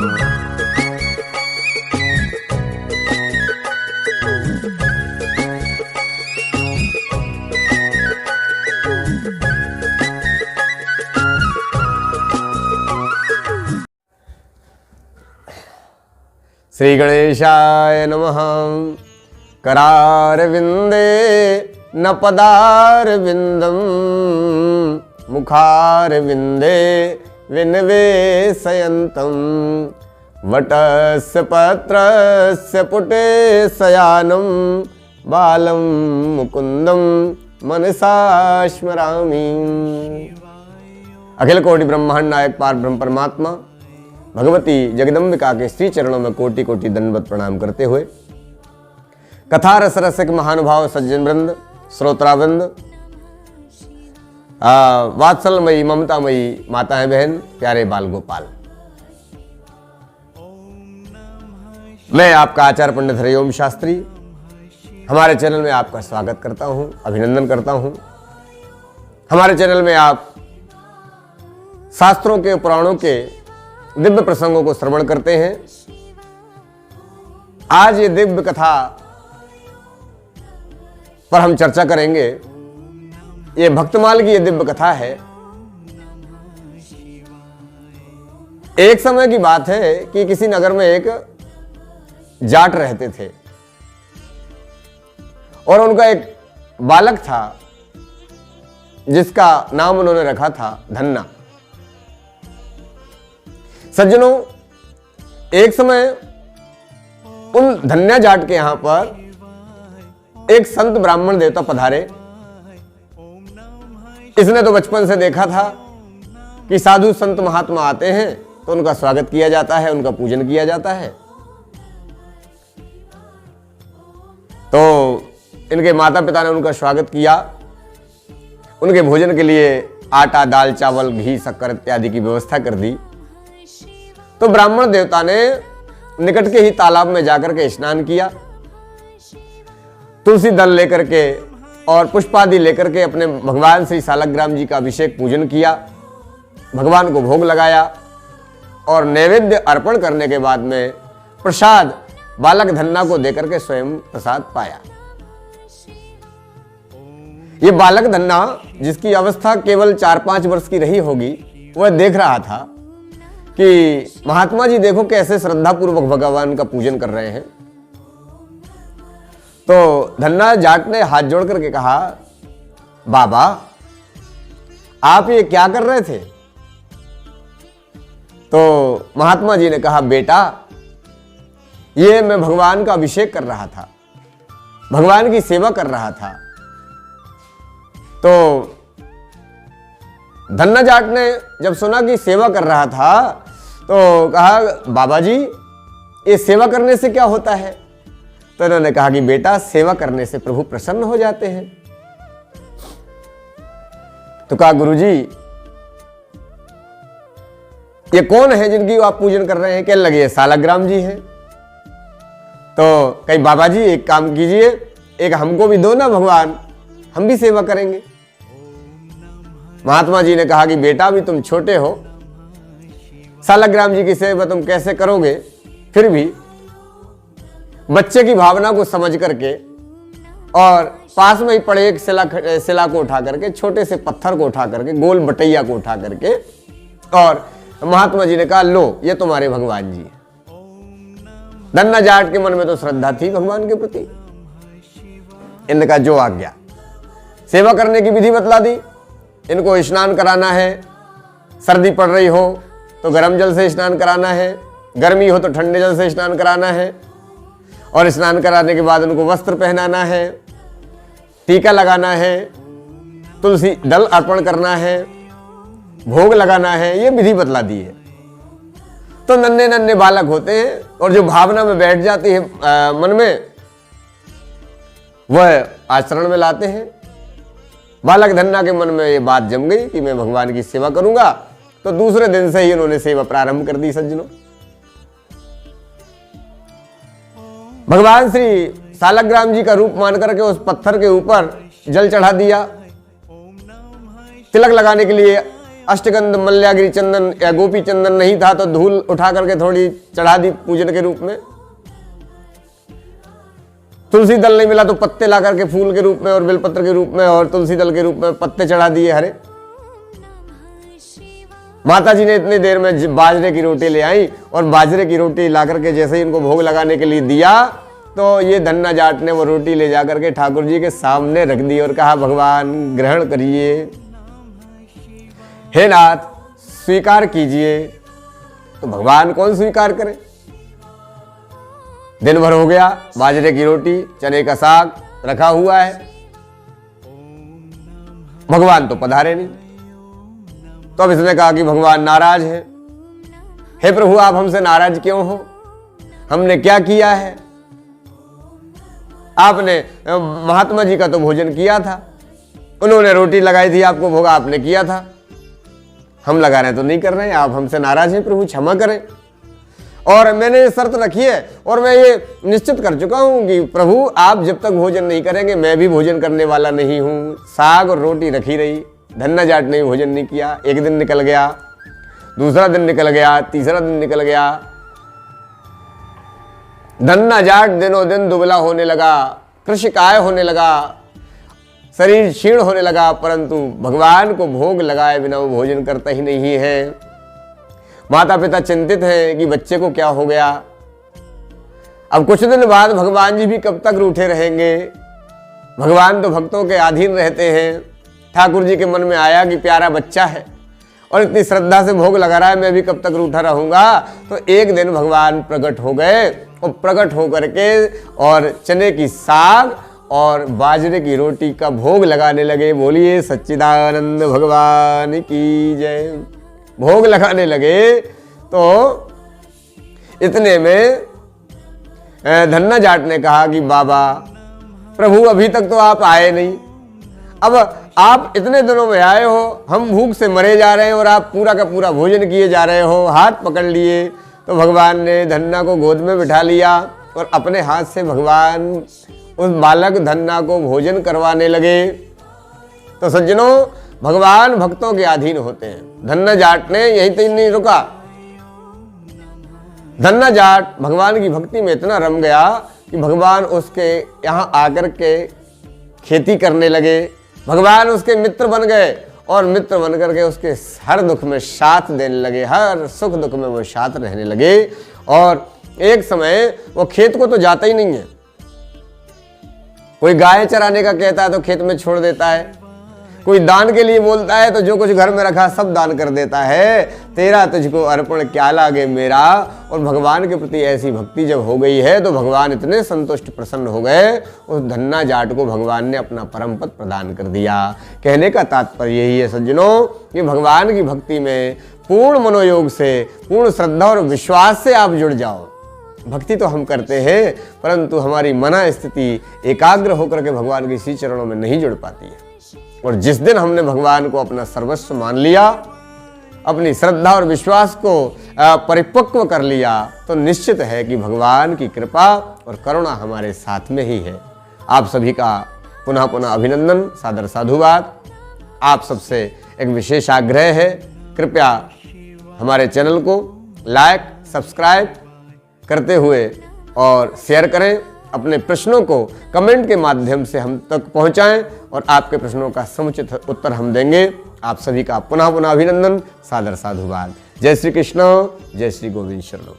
श्री गणेशाय नमः। करारविंदे न पदारविंदम मुखारविंदे विनिवेशयन्तम वटस्य पत्रस्य पुटे शयानं बालं मुकुंदम मनसा स्मरामि। अखिल कोटि ब्रह्मांड नायक पार ब्रह्म परमात्मा भगवती जगदम्बिका के श्री चरणों में कोटि कोटि दंडवत प्रणाम करते हुए कथा रस रसिक महानुभाव सज्जन वृंद, श्रोत्रावृंद, वात्सलमयी ममतामयी माताएं बहन, प्यारे बाल गोपाल, मैं आपका आचार्य पंडित हरिओम शास्त्री हमारे चैनल में आपका स्वागत करता हूं, अभिनंदन करता हूं। हमारे चैनल में आप शास्त्रों के, पुराणों के दिव्य प्रसंगों को श्रवण करते हैं। आज ये दिव्य कथा पर हम चर्चा करेंगे। ये भक्तमाल की ये दिव्य कथा है। एक समय की बात है कि किसी नगर में एक जाट रहते थे और उनका एक बालक था जिसका नाम उन्होंने रखा था धन्ना। सज्जनों, एक समय उन धन्या जाट के यहां पर एक संत ब्राह्मण देवता पधारे। इसने तो बचपन से देखा था कि साधु संत महात्मा आते हैं तो उनका स्वागत किया जाता है, उनका पूजन किया जाता है। तो इनके माता पिता ने उनका स्वागत किया। उनके भोजन के लिए आटा, दाल, चावल, घी, शक्कर इत्यादि की व्यवस्था कर दी। तो ब्राह्मण देवता ने निकट के ही तालाब में जाकर के स्नान किया, तुलसी दल लेकर के और पुष्पादि लेकर के अपने भगवान श्री सालग्राम जी का अभिषेक पूजन किया, भगवान को भोग लगाया और नैवेद्य अर्पण करने के बाद में प्रसाद बालक धन्ना को देकर के स्वयं प्रसाद पाया। ये बालक धन्ना, जिसकी अवस्था केवल 4-5 वर्ष की रही होगी, वह देख रहा था कि महात्मा जी देखो कैसे श्रद्धा पूर्वक भगवान का पूजन कर रहे हैं। तो धन्ना जाट ने हाथ जोड़ करके कहा, बाबा आप ये क्या कर रहे थे? तो महात्मा जी ने कहा, बेटा ये मैं भगवान का अभिषेक कर रहा था, भगवान की सेवा कर रहा था। तो धन्ना जाट ने जब सुना कि सेवा कर रहा था तो कहा, बाबा जी ये सेवा करने से क्या होता है? तो इन्होंने कहा कि बेटा सेवा करने से प्रभु प्रसन्न हो जाते हैं। तो कहा, गुरुजी ये कौन है जिनकी आप पूजन कर रहे हैं? कहने लगे, ये सालग्राम जी हैं। तो कहीं बाबा जी एक काम कीजिए, एक हमको भी दो ना भगवान, हम भी सेवा करेंगे। महात्मा जी ने कहा कि बेटा अभी तुम छोटे हो, सालग्राम जी की सेवा तुम कैसे करोगे? फिर भी बच्चे की भावना को समझ करके और पास में ही पड़े एक शिला को उठा करके, छोटे से पत्थर को उठा करके, गोल बटैया को उठा करके, और महात्मा जी ने कहा, लो ये तुम्हारे भगवान जी है। धन्ना जाट के मन में तो श्रद्धा थी भगवान के प्रति। इनका जो आज्ञा, सेवा करने की विधि बतला दी। इनको स्नान कराना है, सर्दी पड़ रही हो तो गर्म जल से स्नान कराना है, गर्मी हो तो ठंडे जल से स्नान कराना है, और स्नान कराने के बाद उनको वस्त्र पहनाना है, टीका लगाना है, तुलसी दल अर्पण करना है, भोग लगाना है। ये विधि बतला दी है। तो नन्हे नन्हे बालक होते हैं और जो भावना में बैठ जाती है मन में, वह आचरण में लाते हैं। बालक धन्ना के मन में ये बात जम गई कि मैं भगवान की सेवा करूंगा। तो दूसरे दिन से ही उन्होंने सेवा प्रारंभ कर दी। सज्जनों, भगवान श्री सालग्राम जी का रूप मान करके उस पत्थर के ऊपर जल चढ़ा दिया। तिलक लगाने के लिए अष्टगंध मल्यागिरी चंदन या गोपी चंदन नहीं था तो धूल उठा करके थोड़ी चढ़ा दी पूजन के रूप में। तुलसी दल नहीं मिला तो पत्ते ला करके फूल के रूप में और बेलपत्र के रूप में और तुलसी दल के रूप में पत्ते चढ़ा दिए हरे। माता जी ने इतनी देर में बाजरे की रोटी ले आई और बाजरे की रोटी ला करके जैसे ही इनको भोग लगाने के लिए दिया तो ये धन्ना जाट ने वो रोटी ले जाकर के ठाकुर जी के सामने रख दी और कहा, भगवान ग्रहण करिए, हे नाथ स्वीकार कीजिए। तो भगवान कौन स्वीकार करे? दिन भर हो गया, बाजरे की रोटी चने का साग रखा हुआ है, भगवान तो पधारे नहीं। तो अब इसने कहा कि भगवान नाराज है। हे प्रभु आप हमसे नाराज क्यों हो? हमने क्या किया है? आपने महात्मा जी का तो भोजन किया था, उन्होंने रोटी लगाई थी आपको भोग आपने किया था, हम लगा रहे तो नहीं कर रहे हैं, आप हमसे नाराज हैं, प्रभु क्षमा करें। और मैंने ये शर्त रखी है और मैं ये निश्चित कर चुका हूं कि प्रभु आप जब तक भोजन नहीं करेंगे मैं भी भोजन करने वाला नहीं हूं। साग और रोटी रखी रही, धन्ना जाट ने भोजन नहीं किया। एक दिन निकल गया, दूसरा दिन निकल गया, तीसरा दिन निकल गया। धन्ना जाट दिनों दिन दुबला होने लगा, कृशिकाय होने लगा, शरीर क्षीण होने लगा, परंतु भगवान को भोग लगाए बिना वो भोजन करता ही नहीं है। माता पिता चिंतित हैं कि बच्चे को क्या हो गया। अब कुछ दिन बाद भगवान जी भी कब तक रूठे रहेंगे? भगवान तो भक्तों के अधीन रहते हैं। ठाकुर जी के मन में आया कि प्यारा बच्चा है और इतनी श्रद्धा से भोग लगा रहा है, मैं भी कब तक रूठा रहूंगा। तो एक दिन भगवान प्रकट हो गए और प्रकट होकर के और चने की साग और बाजरे की रोटी का भोग लगाने लगे। बोलिए सच्चिदानंद भगवान की जय। भोग लगाने लगे तो इतने में धन्ना जाट ने कहा कि बाबा प्रभु अभी तक तो आप आए नहीं, अब आप इतने दिनों में आए हो, हम भूख से मरे जा रहे हैं और आप पूरा का पूरा भोजन किए जा रहे हो। हाथ पकड़ लिए तो भगवान ने धन्ना को गोद में बिठा लिया और अपने हाथ से भगवान उस बालक धन्ना को भोजन करवाने लगे। तो सज्जनों भगवान भक्तों के अधीन होते हैं। धन्ना जाट ने यहीं तक नहीं रुका, धन्ना जाट भगवान की भक्ति में इतना रम गया कि भगवान उसके यहाँ आकर के खेती करने लगे। भगवान उसके मित्र बन गए और मित्र बन करके उसके हर दुख में साथ देने लगे, हर सुख दुख में वो साथ रहने लगे। और एक समय वो खेत को तो जाता ही नहीं है, कोई गाय चराने का कहता है तो खेत में छोड़ देता है, कोई दान के लिए बोलता है तो जो कुछ घर में रखा सब दान कर देता है। तेरा तुझको अर्पण क्या लागे मेरा। और भगवान के प्रति ऐसी भक्ति जब हो गई है तो भगवान इतने संतुष्ट प्रसन्न हो गए, उस धन्ना जाट को भगवान ने अपना परम पद प्रदान कर दिया। कहने का तात्पर्य यही है सज्जनों कि भगवान की भक्ति में पूर्ण मनोयोग से, पूर्ण श्रद्धा और विश्वास से आप जुड़ जाओ। भक्ति तो हम करते हैं परंतु हमारी मना स्थिति एकाग्र होकर के भगवान के इसी चरणों में नहीं जुड़ पाती है। और जिस दिन हमने भगवान को अपना सर्वस्व मान लिया, अपनी श्रद्धा और विश्वास को परिपक्व कर लिया, तो निश्चित है कि भगवान की कृपा और करुणा हमारे साथ में ही है। आप सभी का पुनः पुनः अभिनंदन, सादर साधुवाद। आप सबसे एक विशेष आग्रह है, कृपया हमारे चैनल को लाइक सब्सक्राइब करते हुए और शेयर करें। अपने प्रश्नों को कमेंट के माध्यम से हम तक पहुंचाएं और आपके प्रश्नों का समुचित उत्तर हम देंगे। आप सभी का पुनः पुनः अभिनंदन, सादर साधुवाद। जय श्री कृष्ण, जय श्री गोविंद शरणम।